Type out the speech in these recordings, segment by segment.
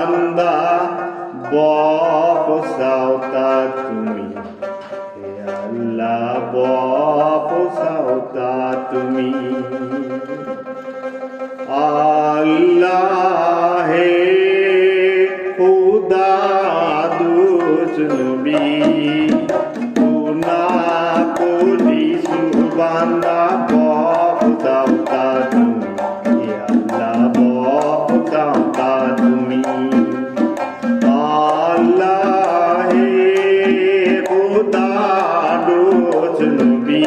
বান্দা বপসাওতা তুমি, হে আল্লাহ বপসাওতা তুমি। আল্লাহ হে খুদা দুজ নবী, গুনাহ করিছু বান্দা বপসাওতা তুমি, হে আল্লাহ বপসাওতা তুমি। আল্লাহ হে খুদা দুজ নবী,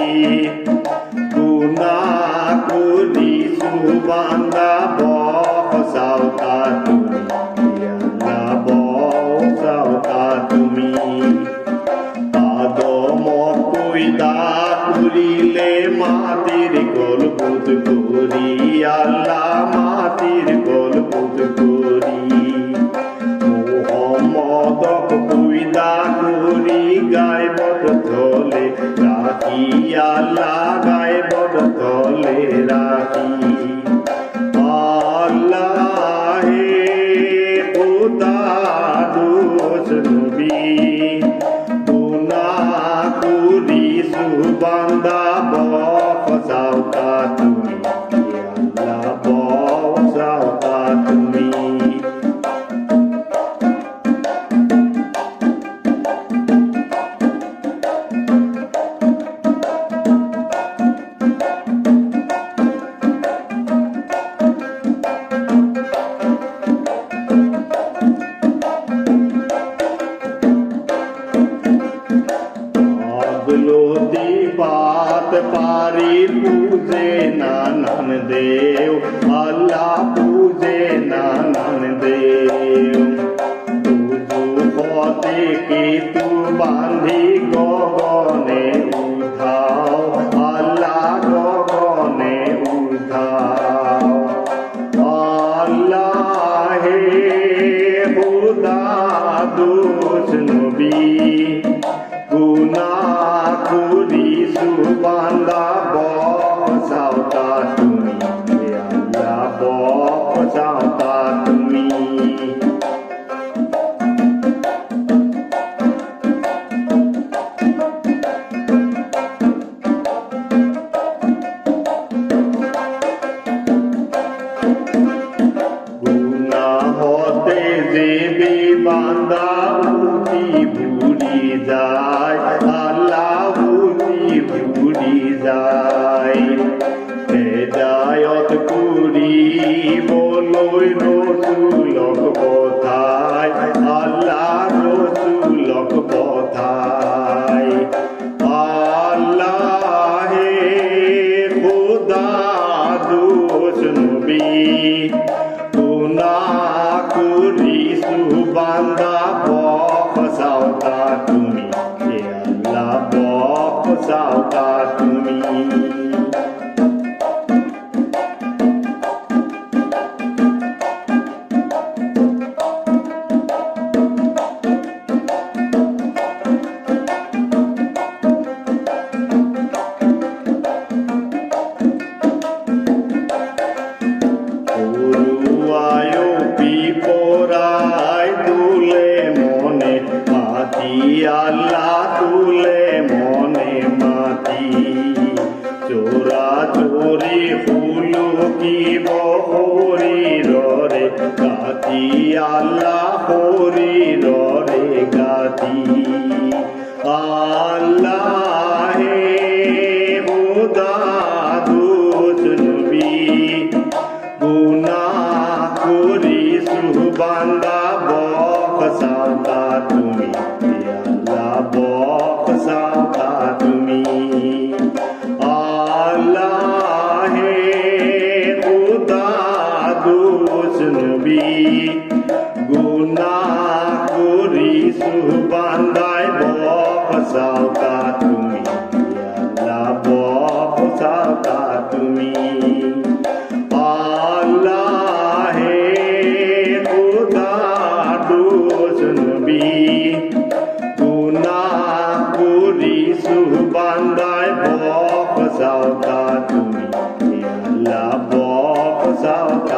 গুনাহ করিছু বান্দা বপসাওতা তুমি, হে আল্লাহ বপসাওতা তুমি। আদম পয়দা করিলে মাটির গল্পত করি, আল্লাহ মাটির গল্পত করি। মোহাম্মদক পয়দা করি গায়বত তলে রাখি, আল্লাহ গায়বত তলে রাখি। আল্লাহ হে খুদা দুজ নবী, গুনাহ করিছু বান্দা বপসাওতা তুমি, হে আল্লাহ বপসাওতা তুমি। আগলতি পাত পারি পূজে নানান দেও, আল্লাহ পূজে নানান দেও। তুজু পথে কেতু বান্ধি গগনে উঠাও, আল্লাহ গগনে উঠাও। আল্লাহ হে খুদা দুজ নবী, গুনাহ করিছু বান্দা বপসাওতা তুমি, হে আল্লাহ বপসাওতা তুমি। গুনাহ হতে যে বান্দা উঠি ভুলি যায়, আল্লাহ উঠি ভুলি যায়। হেদায়ত করি বলই রসুলক কথায়, আল্লাহ রসুলক কথায়। আল্লাহ হে খুদা দুজ নবী, গুনাহ করিছু বান্দা বপসাওতা তুমি, হে আল্লাহ বপসাওতা তুমি। পিপরায় তুলে মনে মাটি, আল্লাহ তুলে মনে মাটি। চোরা চোরি হুলু কি হরিরে গাতি, আল্লাহ হরিরে গাতি। আল্লাহ হে খুদা দুজ নবী, গুনাহ করিছু বান্দা বপসাওতা তুমি, হে আল্লাহ বপসাওতা তুমি। আল্লাহ হে খুদা দুজ নবী, গুনাহ করিছু বান্দায় বপসাওতা তুমি, হে আল্লাহ বপসাওতা তুমি। আল্লাহ হে খুদা দুজ নবী, গুনাহ করিছু বান্দায় বপসাওতা তুমি, হে আল্লাহ বপসাওতা